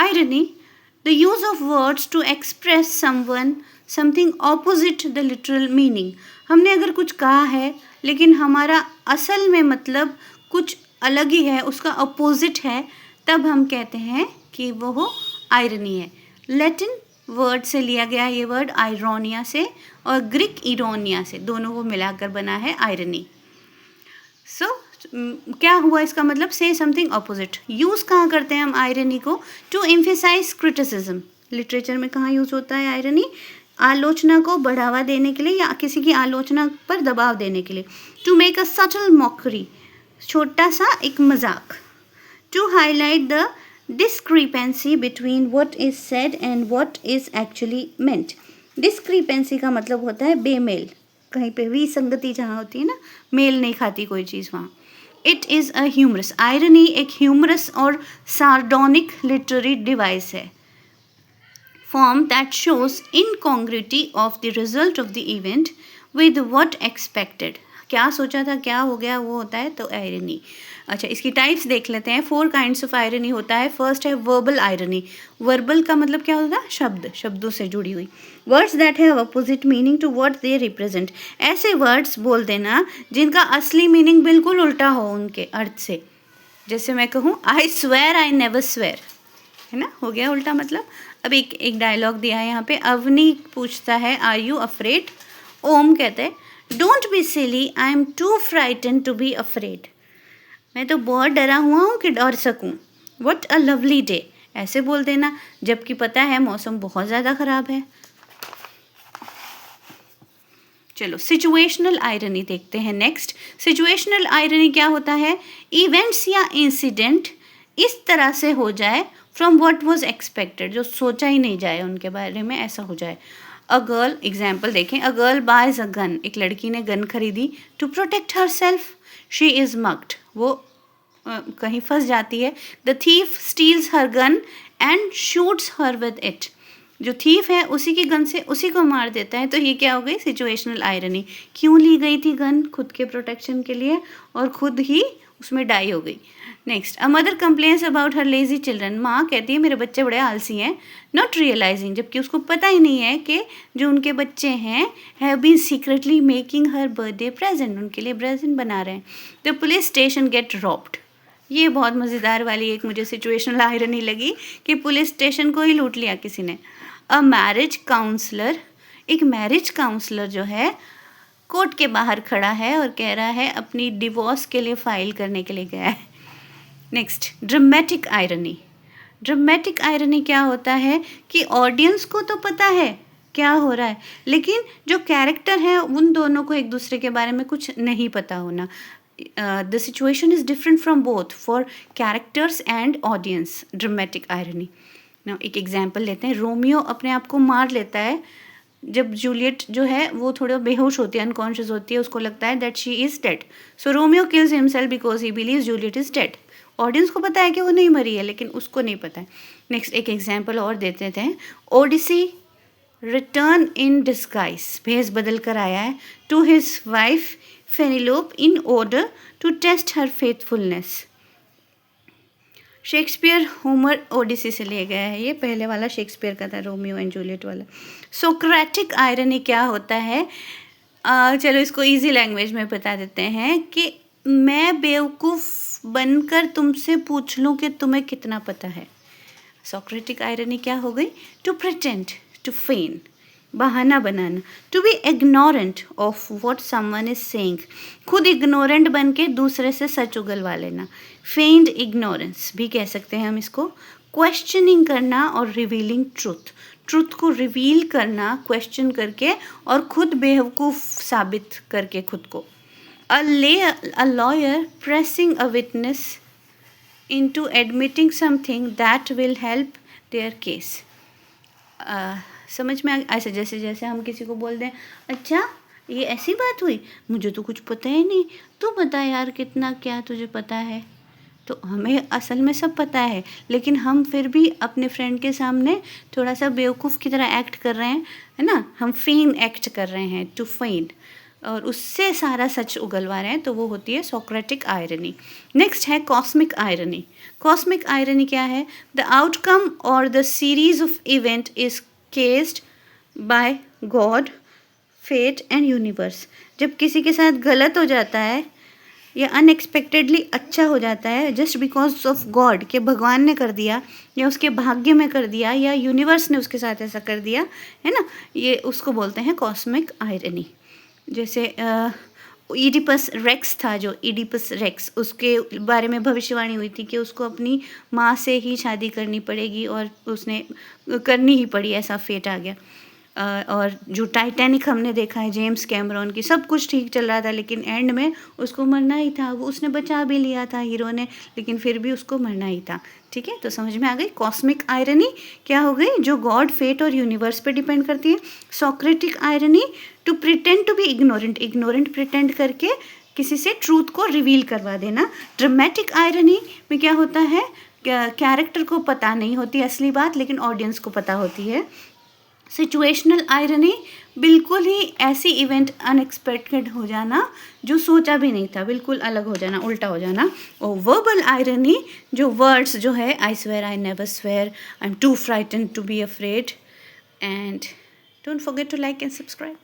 Irony, the use of words to express something opposite the literal meaning. हमने अगर कुछ कहा है लेकिन हमारा असल में मतलब कुछ अलग ही है, उसका अपोजिट है, तब हम कहते हैं कि वो आयरनी है. लैटिन वर्ड से लिया गया ये वर्ड आयरोनिया से और ग्रीक इरोनिया से, दोनों को मिलाकर बना है आयरनी. सो क्या हुआ इसका मतलब? से समथिंग ऑपोजिट. यूज़ कहाँ करते हैं हम आयरनी को? To emphasise criticism. लिटरेचर में कहाँ यूज़ होता है आयरनी? आलोचना को बढ़ावा देने के लिए या किसी की आलोचना पर दबाव देने के लिए. To make a subtle mockery, छोटा सा एक मजाक. To highlight the discrepancy between what is said and what is actually meant. Discrepancy का मतलब होता है बेमेल, कहीं पे विसंगति जहाँ होती है ना, मेल नहीं खाती कोई चीज़ वहाँ. It is a humorous. Irony एक ह्यूमरस और सार्डोनिक लिटरेरी डिवाइस है. Form that shows incongruity of the result of the event with what expected. क्या सोचा था क्या हो गया वो होता है तो आयरनी. अच्छा, इसकी टाइप्स देख लेते हैं. 4 काइंड्स ऑफ आयरनी होता है. फर्स्ट है वर्बल आयरनी. वर्बल का मतलब क्या होता है? शब्द, शब्दों से जुड़ी हुई. Words that have opposite meaning to what they represent. ऐसे वर्ड्स बोल देना जिनका असली मीनिंग बिल्कुल उल्टा हो उनके अर्थ से. जैसे मैं कहूँ आई स्वेयर आई नेवर स्वेयर, है ना, हो गया उल्टा मतलब. अब एक डायलॉग दिया है यहाँ पे. अवनी पूछता है आर यू अफ्रेड. ओम कहते हैं don't be silly, I am too frighten to be afraid. मैं तो बहुत डरा हुआ हूँ कि डर सकूँ. व्हाट अ लवली डे, ऐसे बोल देना जबकि पता है मौसम बहुत ज़्यादा ख़राब है. चलो सिचुएशनल आयरनी देखते हैं नेक्स्ट. सिचुएशनल आयरनी क्या होता है? इवेंट्स या इंसिडेंट इस तरह से हो जाए फ्रॉम व्हाट वाज एक्सपेक्टेड, जो सोचा ही नहीं जाए उनके बारे में, ऐसा हो जाए. अ गर्ल, एग्जाम्पल देखें. A girl buys a gun, एक लड़की ने गन खरीदी. To protect herself she is mugged, वो कहीं फंस जाती है. The thief steals her gun and shoots her with it. जो थीफ है उसी की गन से उसी को मार देता है. तो ये क्या हो गई? Situational irony. क्यों ली गई थी गन? खुद के प्रोटेक्शन के लिए, और खुद ही उसमें डाई हो गई. Next, a mother complains about her lazy children. माँ कहती है मेरे बच्चे बड़े आलसी हैं. नॉट रियलाइजिंग, जबकि उसको पता ही नहीं है कि जो उनके बच्चे हैं have been secretly making her birthday present, उनके लिए प्रेजेंट बना रहे हैं. The police station get robbed. ये बहुत मज़ेदार वाली एक मुझे सिचुएशनल आयरनी लगी कि पुलिस स्टेशन को ही लूट लिया किसी ने. अ मैरिज काउंसलर, एक मैरिज काउंसलर जो है कोर्ट के बाहर खड़ा है और कह रहा है अपनी डिवोर्स के लिए फाइल करने के लिए गया है. Next, dramatic irony. Dramatic irony क्या होता है कि ऑडियंस को तो पता है क्या हो रहा है, लेकिन जो कैरेक्टर है उन दोनों को एक दूसरे के बारे में कुछ नहीं पता होना. The situation is different from both for characters and audience. Dramatic irony. ना एक एग्जाम्पल लेते हैं. रोमियो अपने आप को मार लेता है जब जूलियट जो है वो थोड़ा बेहोश होती है, अनकॉन्शियस होती है, उसको लगता है that she is dead. So Romeo kills himself because he believes Juliet is dead. Audience को पता है कि वो नहीं मरी है, लेकिन उसको नहीं पता है. नेक्स्ट एक एग्जाम्पल और देते थे. ओडिसी रिटर्न इन डिस्गाइज, भेस बदल कर आया है, to his wife Penelope in order to test her faithfulness. Shakespeare Homer Odyssey से लिया गया है. ये पहले वाला शेक्सपियर का था, रोमियो एंड जूलियट वाला. सोक्रेटिक आयरनी क्या होता है? चलो इसको इजी लैंग्वेज में बता देते हैं कि मैं बेवकूफ़ बनकर तुमसे पूछ लूँ कि तुम्हें कितना पता है. सोक्रेटिक आयरनी क्या हो गई? टू प्रिटेंड, टू फेन, बहाना बनाना. To be ignorant of what someone is saying, खुद इग्नोरेंट बन के दूसरे से सच उगलवा लेना. फेन्ड इग्नोरेंस भी कह सकते हैं हम इसको. क्वेश्चनिंग करना और रिवीलिंग ट्रूथ, ट्रूथ को रिवील करना क्वेश्चन करके और खुद बेवकूफ़ साबित करके खुद को. A lawyer pressing a witness into admitting something that will help their case. समझ में ऐसे जैसे हम किसी को बोल दें अच्छा ये ऐसी बात हुई, मुझे तो कुछ पता ही नहीं, तू बता यार कितना क्या तुझे पता है. तो हमें असल में सब पता है, लेकिन हम फिर भी अपने फ्रेंड के सामने थोड़ा सा बेवकूफ़ की तरह एक्ट कर रहे हैं, है ना. हम फेन एक्ट कर रहे हैं. टू फेन, और उससे सारा सच उगलवा रहे हैं, तो वो होती है सोक्रेटिक आयरनी। नेक्स्ट है कॉस्मिक आयरनी। कॉस्मिक आयरनी क्या है? द आउटकम और the series of event is caused by God, fate and universe. जब किसी के साथ गलत हो जाता है या अनएक्सपेक्टेडली अच्छा हो जाता है जस्ट बिकॉज ऑफ गॉड, कि भगवान ने कर दिया या उसके भाग्य में कर दिया या यूनिवर्स ने उसके साथ ऐसा कर दिया, है ना, ये उसको बोलते हैं कॉस्मिक आयरनी। जैसे ईडिपस रेक्स था, जो ईडिपस रेक्स, उसके बारे में भविष्यवाणी हुई थी कि उसको अपनी माँ से ही शादी करनी पड़ेगी और उसने करनी ही पड़ी, ऐसा फेट आ गया। और जो टाइटैनिक हमने देखा है जेम्स कैमरॉन की, सब कुछ ठीक चल रहा था लेकिन एंड में उसको मरना ही था। वो उसने बचा भी लिया था हीरो ने, लेकिन फिर भी उसको मरना ही था। ठीक है, तो समझ में आ गई कॉस्मिक आयरनी क्या हो गई, जो गॉड, फेट और यूनिवर्स पे डिपेंड करती है। Socratic irony, to pretend to be ignorant, ignorant pretend करके किसी से ट्रूथ को रिवील करवा देना। ड्रामेटिक आयरनी में क्या होता है, कैरेक्टर को पता नहीं होती असली बात लेकिन ऑडियंस को पता होती है। सिचुएशनल आयरनी, बिल्कुल ही ऐसी इवेंट अनएक्सपेक्टेड हो जाना जो सोचा भी नहीं था, बिल्कुल अलग हो जाना, उल्टा हो जाना। और वर्बल आयरनी, जो वर्ड्स जो है, I swear, I never swear, I am too frighten to be afraid. And don't forget to like and subscribe.